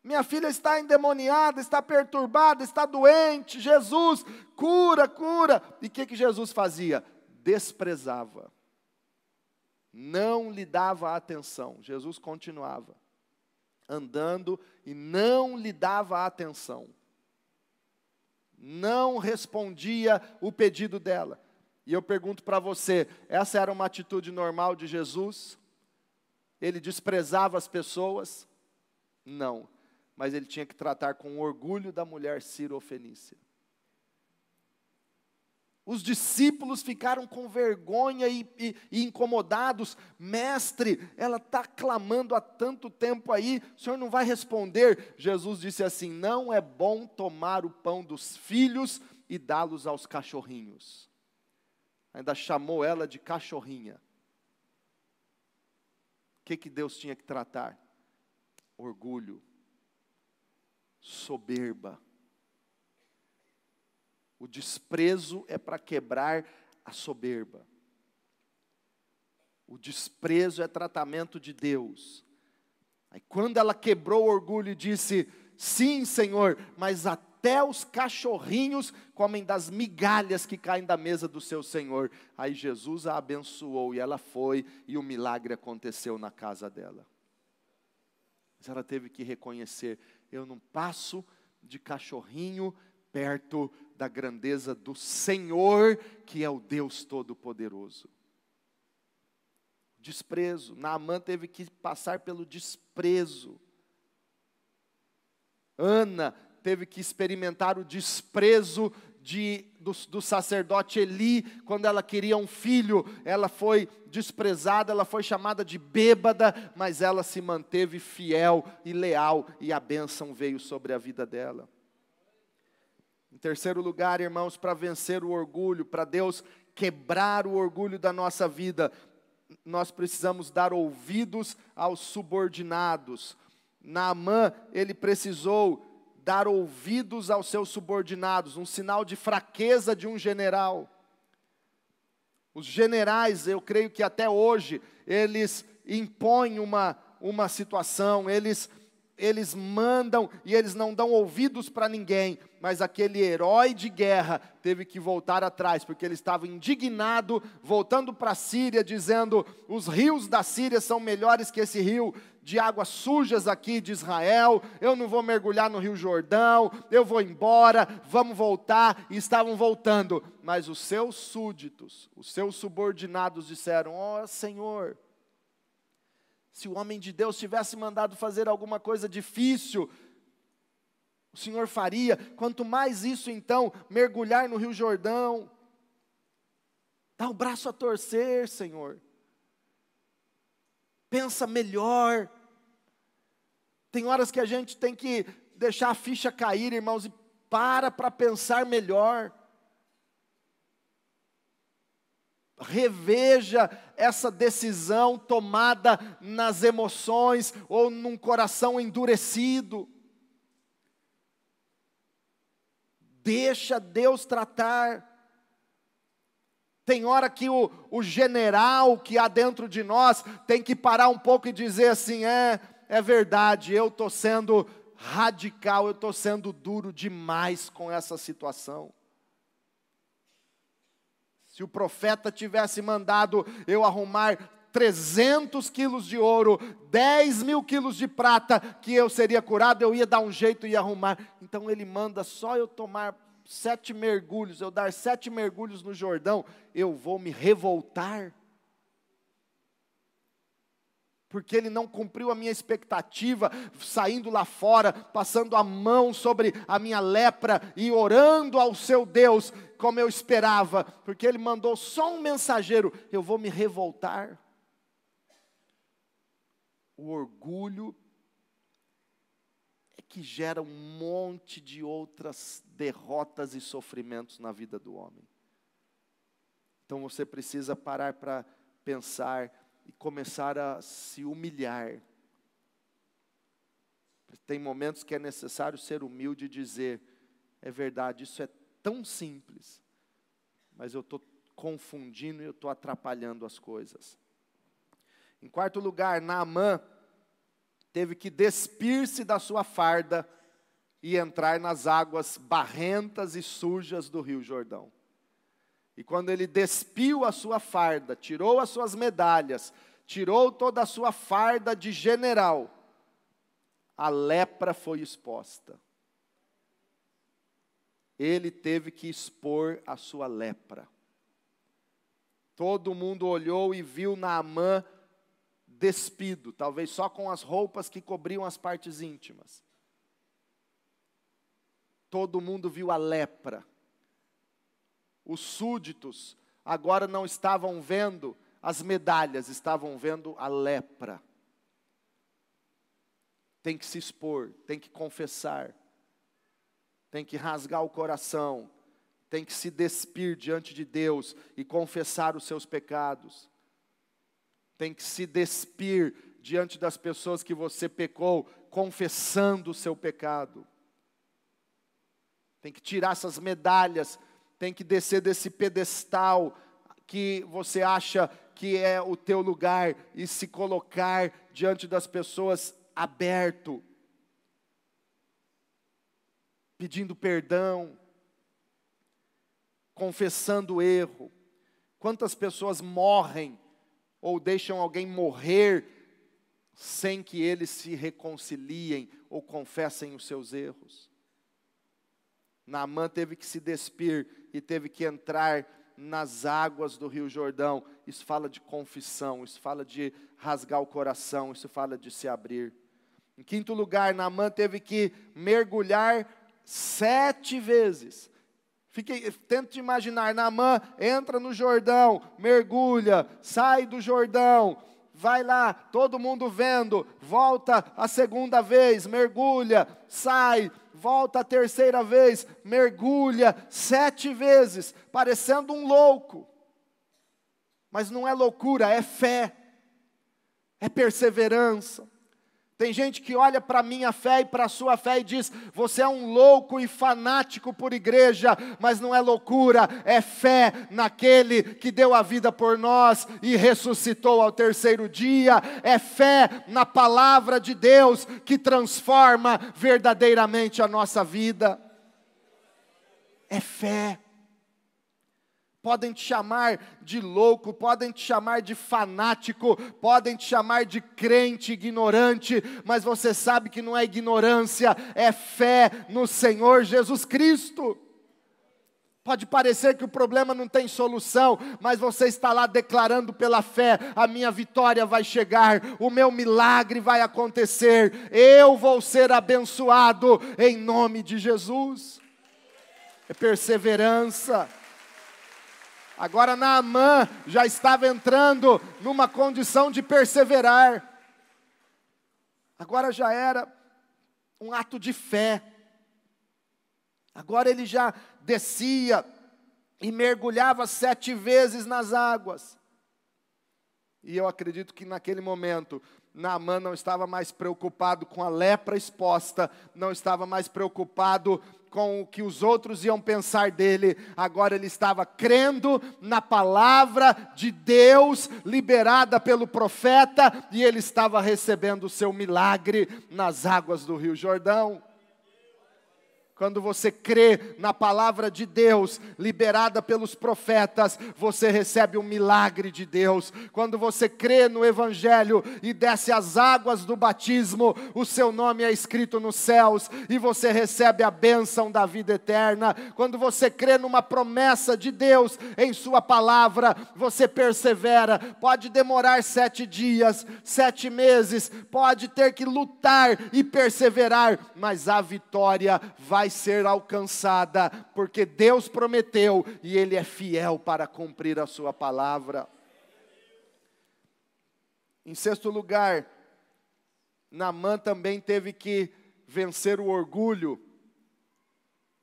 Minha filha está endemoniada, está perturbada, está doente. Jesus, cura, cura. E o que Jesus fazia? Desprezava. Não lhe dava atenção. Jesus continuava andando e não lhe dava atenção. Não respondia o pedido dela. E eu pergunto para você, essa era uma atitude normal de Jesus? Ele desprezava as pessoas? Não. Mas ele tinha que tratar com o orgulho da mulher Cirofenícia. Os discípulos ficaram com vergonha e incomodados. Mestre, ela está clamando há tanto tempo aí, o senhor não vai responder? Jesus disse assim: não é bom tomar o pão dos filhos e dá-los aos cachorrinhos. Ainda chamou ela de cachorrinha. O que Deus tinha que tratar? Orgulho, soberba. O desprezo é para quebrar a soberba. O desprezo é tratamento de Deus. Aí quando ela quebrou o orgulho e disse: sim, Senhor, mas até os cachorrinhos comem das migalhas que caem da mesa do seu Senhor. Aí Jesus a abençoou e ela foi, e o milagre aconteceu na casa dela. Mas ela teve que reconhecer: eu não passo de cachorrinho perto da grandeza do Senhor, que é o Deus Todo-Poderoso. Desprezo. Naamã teve que passar pelo desprezo. Ana teve que experimentar o desprezo do sacerdote Eli. Quando ela queria um filho, ela foi desprezada, ela foi chamada de bêbada, mas ela se manteve fiel e leal, e a bênção veio sobre a vida dela. Em terceiro lugar, irmãos, para vencer o orgulho, para Deus quebrar o orgulho da nossa vida, nós precisamos dar ouvidos aos subordinados. Naamã, ele precisou dar ouvidos aos seus subordinados, um sinal de fraqueza de um general. Os generais, eu creio que até hoje, eles impõem uma situação, eles mandam e eles não dão ouvidos para ninguém, mas aquele herói de guerra teve que voltar atrás, porque ele estava indignado, voltando para a Síria, dizendo: os rios da Síria são melhores que esse rio de águas sujas aqui de Israel, eu não vou mergulhar no Rio Jordão, eu vou embora, vamos voltar. E estavam voltando, mas os seus súditos, os seus subordinados disseram: ó Senhor, se o homem de Deus tivesse mandado fazer alguma coisa difícil, o Senhor faria. Quanto mais isso então, mergulhar no Rio Jordão. Dá o braço a torcer, Senhor. Pensa melhor. Tem horas que a gente tem que deixar a ficha cair, irmãos, e para pensar melhor. Reveja essa decisão tomada nas emoções ou num coração endurecido. Deixa Deus tratar. Tem hora que o general que há dentro de nós tem que parar um pouco e dizer assim: é verdade, eu estou sendo radical, eu estou sendo duro demais com essa situação. Se o profeta tivesse mandado eu arrumar 300 quilos de ouro, 10 mil quilos de prata, que eu seria curado, eu ia dar um jeito e ia arrumar. Então ele manda só eu tomar 7 mergulhos, eu dar 7 mergulhos no Jordão, eu vou me revoltar. porque ele não cumpriu a minha expectativa, saindo lá fora, passando a mão sobre a minha lepra e orando ao seu Deus, como eu esperava, porque ele mandou só um mensageiro, eu vou me revoltar. O orgulho é que gera um monte de outras derrotas e sofrimentos na vida do homem. Então você precisa parar para pensar e começar a se humilhar. Tem momentos que é necessário ser humilde e dizer, é verdade, isso é tão simples, mas eu estou confundindo e eu estou atrapalhando as coisas. Em quarto lugar, Naamã teve que despir-se da sua farda e entrar nas águas barrentas e sujas do Rio Jordão. E quando ele despiu a sua farda, tirou as suas medalhas, tirou toda a sua farda de general, a lepra foi exposta. Ele teve que expor a sua lepra. Todo mundo olhou e viu Naamã despido, talvez só com as roupas que cobriam as partes íntimas. Todo mundo viu a lepra. Os súditos agora não estavam vendo as medalhas, estavam vendo a lepra. Tem que se expor, tem que confessar, tem que rasgar o coração, tem que se despir diante de Deus e confessar os seus pecados. Tem que se despir diante das pessoas que você pecou, confessando o seu pecado. Tem que tirar essas medalhas, tem que descer desse pedestal que você acha que é o teu lugar e se colocar diante das pessoas aberto, pedindo perdão, confessando o erro. Quantas pessoas morrem ou deixam alguém morrer sem que eles se reconciliem ou confessem os seus erros? Naamã teve que se despir e teve que entrar nas águas do Rio Jordão. Isso fala de confissão, isso fala de rasgar o coração, isso fala de se abrir. Em quinto lugar, Naamã teve que mergulhar 7 vezes. Tente imaginar, Naamã entra no Jordão, mergulha, sai do Jordão, vai lá, todo mundo vendo, volta a segunda vez, mergulha, sai, volta a terceira vez, mergulha 7 vezes, parecendo um louco. Mas não é loucura, é fé, é perseverança. Tem gente que olha para a minha fé e para a sua fé e diz, você é um louco e fanático por igreja, mas não é loucura, é fé naquele que deu a vida por nós e ressuscitou ao terceiro dia, é fé na palavra de Deus que transforma verdadeiramente a nossa vida. É fé. Podem te chamar de louco, podem te chamar de fanático, podem te chamar de crente ignorante, mas você sabe que não é ignorância, é fé no Senhor Jesus Cristo. Pode parecer que o problema não tem solução, mas você está lá declarando pela fé, a minha vitória vai chegar, o meu milagre vai acontecer, eu vou ser abençoado em nome de Jesus. É perseverança. Agora Naamã já estava entrando numa condição de perseverar. Agora já era um ato de fé. Agora ele já descia e mergulhava 7 vezes nas águas. E eu acredito que naquele momento, Naamã não estava mais preocupado com a lepra exposta, não estava mais preocupado com o que os outros iam pensar dele. Agora ele estava crendo na palavra de Deus, liberada pelo profeta, e ele estava recebendo o seu milagre nas águas do Rio Jordão. Quando você crê na palavra de Deus, liberada pelos profetas, você recebe um milagre de Deus. Quando você crê no Evangelho e desce as águas do batismo, o seu nome é escrito nos céus e você recebe a bênção da vida eterna. Quando você crê numa promessa de Deus em sua palavra, você persevera. Pode demorar 7 dias, 7 meses, pode ter que lutar e perseverar, mas a vitória vai ser alcançada, porque Deus prometeu e Ele é fiel para cumprir a sua palavra. Em sexto lugar, Naamã também teve que vencer o orgulho,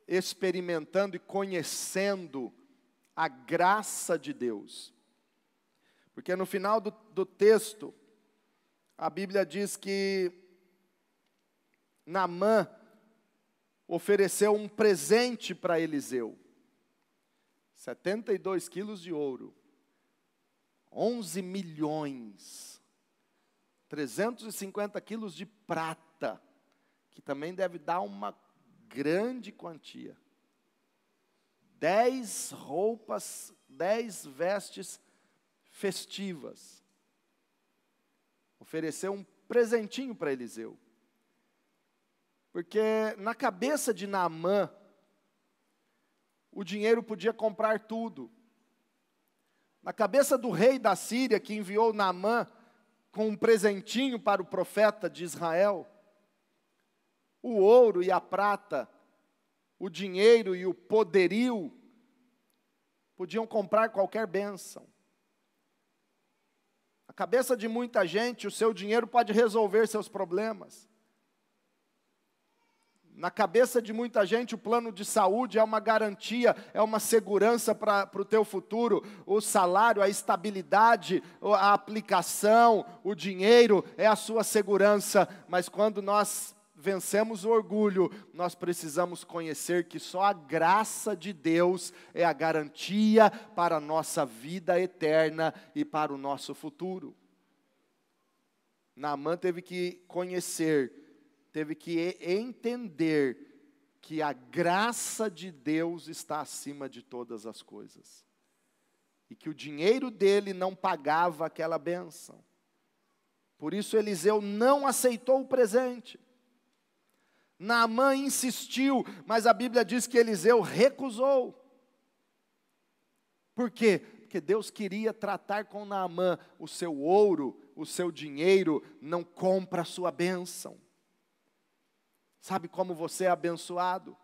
experimentando e conhecendo a graça de Deus. Porque no final do texto, a Bíblia diz que Naamã ofereceu um presente para Eliseu. 72 quilos de ouro, 11 milhões, 350 quilos de prata, que também deve dar uma grande quantia. 10 roupas, 10 vestes festivas. Ofereceu um presentinho para Eliseu. Porque na cabeça de Naamã, o dinheiro podia comprar tudo. Na cabeça do rei da Síria, que enviou Naamã com um presentinho para o profeta de Israel, o ouro e a prata, o dinheiro e o poderio, podiam comprar qualquer bênção. Na cabeça de muita gente, o seu dinheiro pode resolver seus problemas. Na cabeça de muita gente, o plano de saúde é uma garantia, é uma segurança para o teu futuro. O salário, a estabilidade, a aplicação, o dinheiro é a sua segurança. Mas quando nós vencemos o orgulho, nós precisamos conhecer que só a graça de Deus é a garantia para a nossa vida eterna e para o nosso futuro. Naamã teve que conhecer, teve que entender que a graça de Deus está acima de todas as coisas. E que o dinheiro dele não pagava aquela bênção. Por isso Eliseu não aceitou o presente. Naamã insistiu, mas a Bíblia diz que Eliseu recusou. Por quê? Porque Deus queria tratar com Naamã. O seu ouro, o seu dinheiro não compra a sua bênção. Sabe como você é abençoado?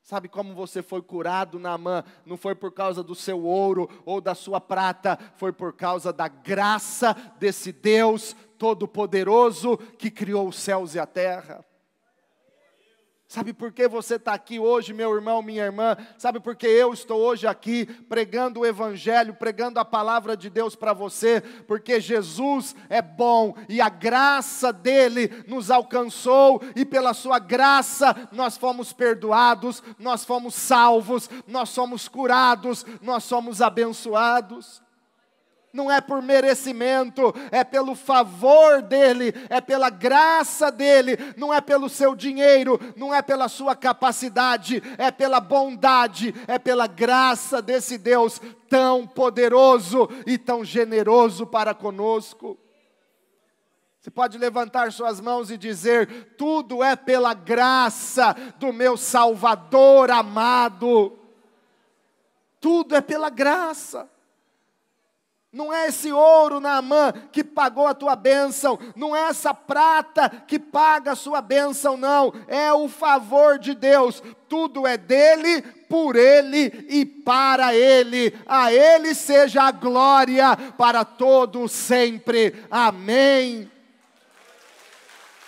Sabe como você foi curado, Naamã? Não foi por causa do seu ouro ou da sua prata, foi por causa da graça desse Deus Todo-Poderoso que criou os céus e a terra. Sabe por que você está aqui hoje, meu irmão, minha irmã? Sabe por que eu estou hoje aqui pregando o Evangelho, pregando a palavra de Deus para você? Porque Jesus é bom e a graça dele nos alcançou e pela sua graça nós fomos perdoados, nós fomos salvos, nós somos curados, nós somos abençoados. Não é por merecimento, é pelo favor dele, é pela graça dele, não é pelo seu dinheiro, não é pela sua capacidade, é pela bondade, é pela graça desse Deus tão poderoso e tão generoso para conosco. Você pode levantar suas mãos e dizer: tudo é pela graça do meu Salvador amado. Tudo é pela graça. Não é esse ouro, Naamã, que pagou a tua bênção. Não é essa prata que paga a sua bênção, não. É o favor de Deus. Tudo é dele, por ele e para ele. A ele seja a glória para todo sempre. Amém.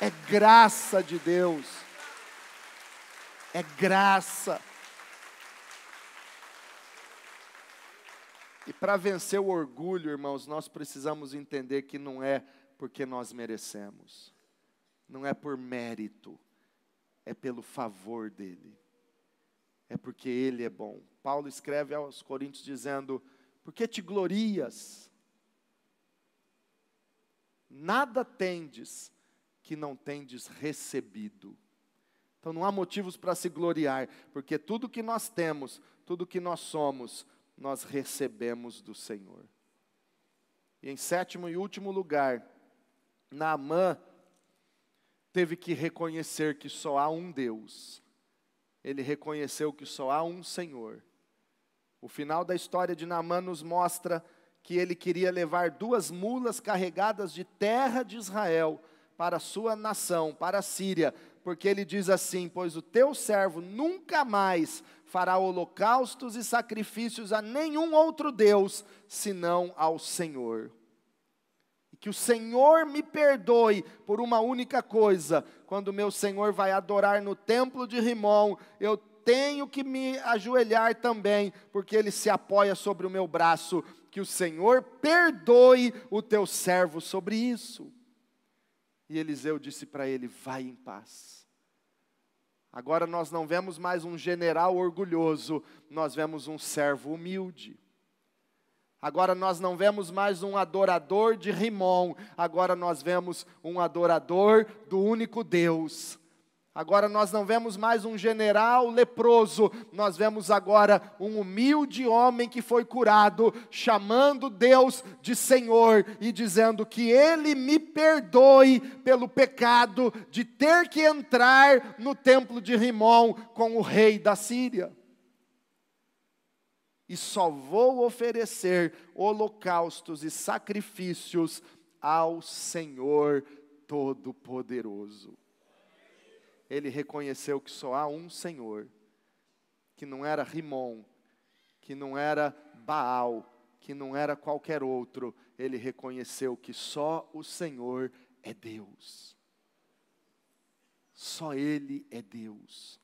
É graça de Deus. É graça. E para vencer o orgulho, irmãos, nós precisamos entender que não é porque nós merecemos, não é por mérito, é pelo favor dele, é porque ele é bom. Paulo escreve aos Coríntios dizendo: por que te glorias? Nada tendes que não tendes recebido. Então não há motivos para se gloriar, porque tudo que nós temos, tudo que nós somos, nós recebemos do Senhor. E em sétimo e último lugar, Naamã teve que reconhecer que só há um Deus. Ele reconheceu que só há um Senhor. O final da história de Naamã nos mostra que ele queria levar 2 mulas carregadas de terra de Israel para a sua nação, para a Síria, porque ele diz assim: pois o teu servo nunca mais fará holocaustos e sacrifícios a nenhum outro Deus, senão ao Senhor. E que o Senhor me perdoe por uma única coisa: quando meu Senhor vai adorar no templo de Rimom, eu tenho que me ajoelhar também, porque ele se apoia sobre o meu braço. Que o Senhor perdoe o teu servo sobre isso. E Eliseu disse para ele: vai em paz. Agora nós não vemos mais um general orgulhoso, nós vemos um servo humilde. Agora nós não vemos mais um adorador de Rimom, agora nós vemos um adorador do único Deus. Agora nós não vemos mais um general leproso, nós vemos agora um humilde homem que foi curado, chamando Deus de Senhor e dizendo que Ele me perdoe pelo pecado de ter que entrar no templo de Rimom com o rei da Síria. E só vou oferecer holocaustos e sacrifícios ao Senhor Todo-Poderoso. Ele reconheceu que só há um Senhor, que não era Rimom, que não era Baal, que não era qualquer outro. Ele reconheceu que só o Senhor é Deus. Só Ele é Deus.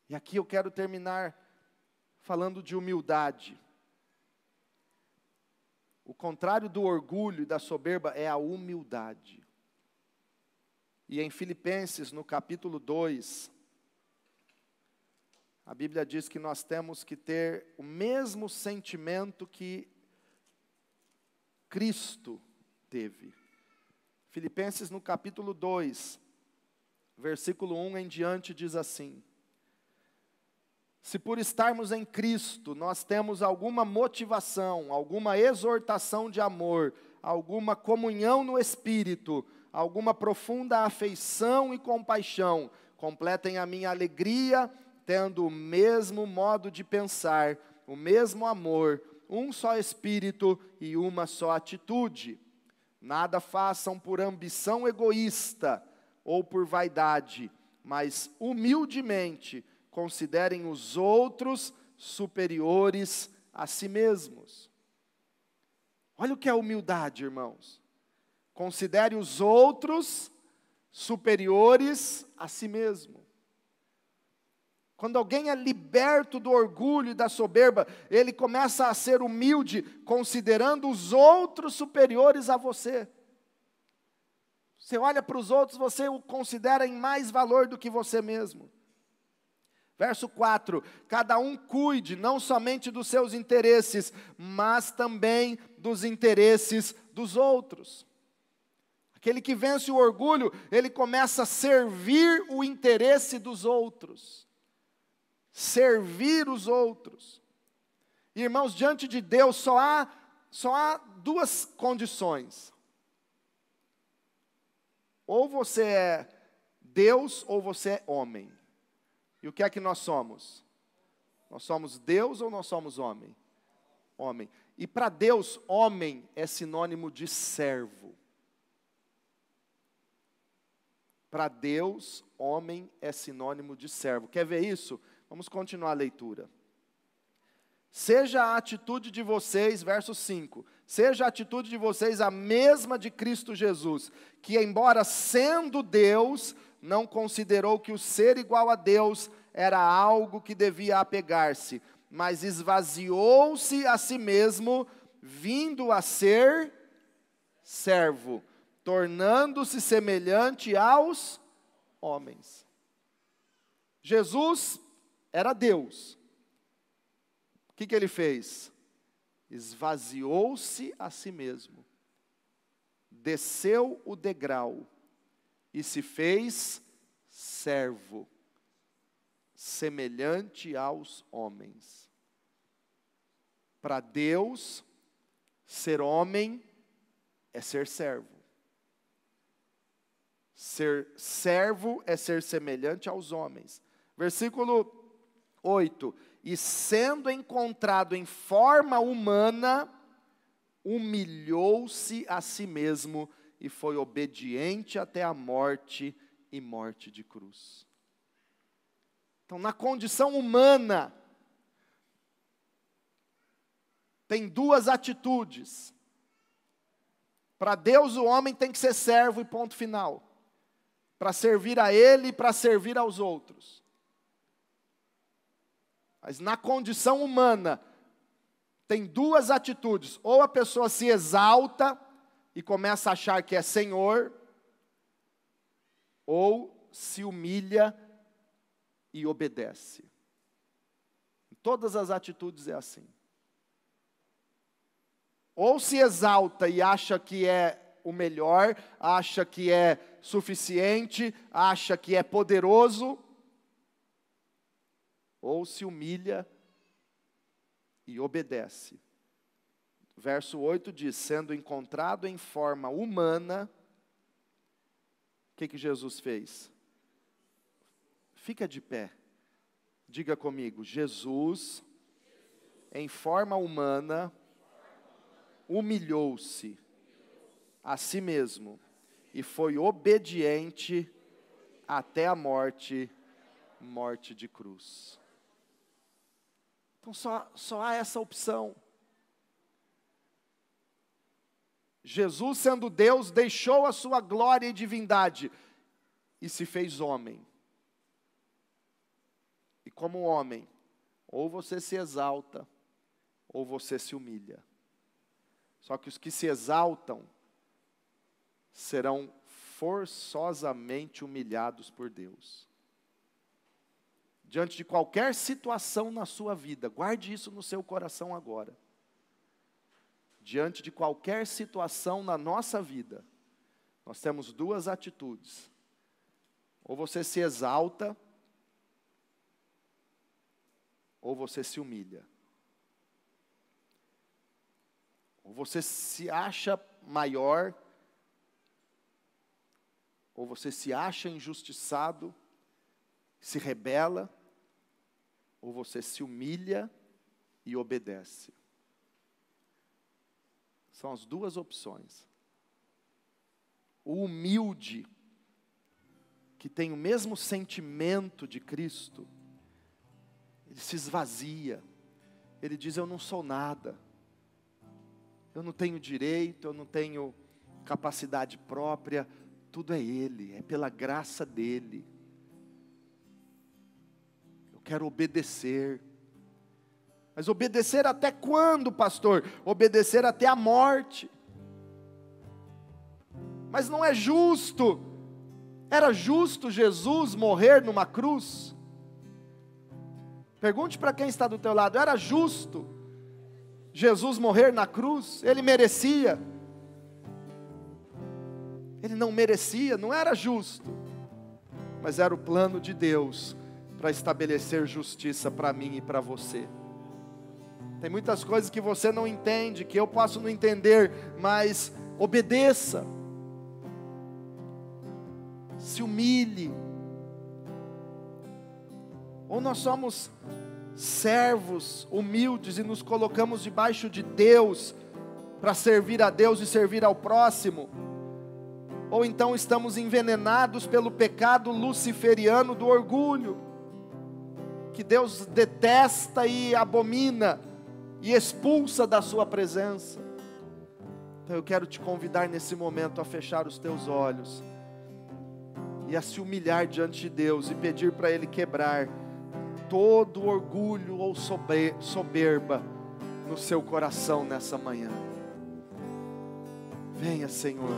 E aqui eu quero terminar falando de humildade. O contrário do orgulho e da soberba é a humildade. E em Filipenses, no capítulo 2, a Bíblia diz que nós temos que ter o mesmo sentimento que Cristo teve. Filipenses, no capítulo 2, versículo 1 em diante, diz assim: se por estarmos em Cristo, nós temos alguma motivação, alguma exortação de amor, alguma comunhão no Espírito, alguma profunda afeição e compaixão, completem a minha alegria, tendo o mesmo modo de pensar, o mesmo amor, um só Espírito e uma só atitude. Nada façam por ambição egoísta ou por vaidade, mas humildemente considerem os outros superiores a si mesmos. Olha o que é humildade, irmãos. Considere os outros superiores a si mesmo. Quando alguém é liberto do orgulho e da soberba, ele começa a ser humilde, considerando os outros superiores a você. Você olha para os outros, você o considera em mais valor do que você mesmo. Verso 4, cada um cuide não somente dos seus interesses, mas também dos interesses dos outros. Aquele que vence o orgulho, ele começa a servir o interesse dos outros. Servir os outros. Irmãos, diante de Deus só há 2 condições. Ou você é Deus ou você é homem. E o que é que nós somos? Nós somos Deus ou nós somos homem? Homem. E para Deus, homem é sinônimo de servo. Para Deus, homem é sinônimo de servo. Quer ver isso? Vamos continuar a leitura. Seja a atitude de vocês, verso 5, seja a atitude de vocês a mesma de Cristo Jesus, que embora sendo Deus, não considerou que o ser igual a Deus era algo que devia apegar-se, mas esvaziou-se a si mesmo, vindo a ser servo, tornando-se semelhante aos homens. Jesus era Deus. O que ele fez? Esvaziou-se a si mesmo, desceu o degrau e se fez servo, semelhante aos homens. Para Deus, ser homem é ser servo. Ser servo é ser semelhante aos homens. Versículo 8. E sendo encontrado em forma humana, humilhou-se a si mesmo e foi obediente até a morte e morte de cruz. Então, na condição humana, tem duas atitudes. Para Deus, o homem tem que ser servo e ponto final. Para servir a Ele e para servir aos outros. Mas na condição humana, tem duas atitudes. Ou a pessoa se exalta e começa a achar que é Senhor, ou se humilha e obedece. Em todas as atitudes é assim. Ou se exalta e acha que é o melhor, acha que é suficiente, acha que é poderoso, ou se humilha e obedece. Verso 8 diz, sendo encontrado em forma humana, o que Jesus fez? Fica de pé, diga comigo, Jesus, em forma humana, humilhou-se a si mesmo e foi obediente até a morte, morte de cruz. Então só há essa opção. Jesus, sendo Deus, deixou a sua glória e divindade e se fez homem. E como homem, ou você se exalta, ou você se humilha. Só que os que se exaltam serão forçosamente humilhados por Deus. Diante de qualquer situação na sua vida, guarde isso no seu coração agora. Diante de qualquer situação na nossa vida, nós temos duas atitudes. Ou você se exalta, ou você se humilha. Ou você se acha maior, ou você se acha injustiçado, se rebela, ou você se humilha e obedece. São as duas opções. O humilde, que tem o mesmo sentimento de Cristo, ele se esvazia, ele diz, eu não sou nada, eu não tenho direito, eu não tenho capacidade própria, tudo é Ele, é pela graça dEle. Eu quero obedecer. Mas obedecer até quando, pastor? Obedecer até a morte. Mas não é justo. Era justo Jesus morrer numa cruz? Pergunte para quem está do teu lado, era justo Jesus morrer na cruz? Ele merecia? Ele não merecia, não era justo. Mas era o plano de Deus para estabelecer justiça para mim e para você. Tem muitas coisas que você não entende, que eu posso não entender, mas obedeça. Se humilhe. Ou nós somos servos humildes e nos colocamos debaixo de Deus para servir a Deus e servir ao próximo. Ou então estamos envenenados pelo pecado luciferiano do orgulho, que Deus detesta e abomina e expulsa da sua presença. Então eu quero te convidar nesse momento a fechar os teus olhos e a se humilhar diante de Deus e pedir para Ele quebrar todo orgulho ou soberba no seu coração nessa manhã. Venha, Senhor.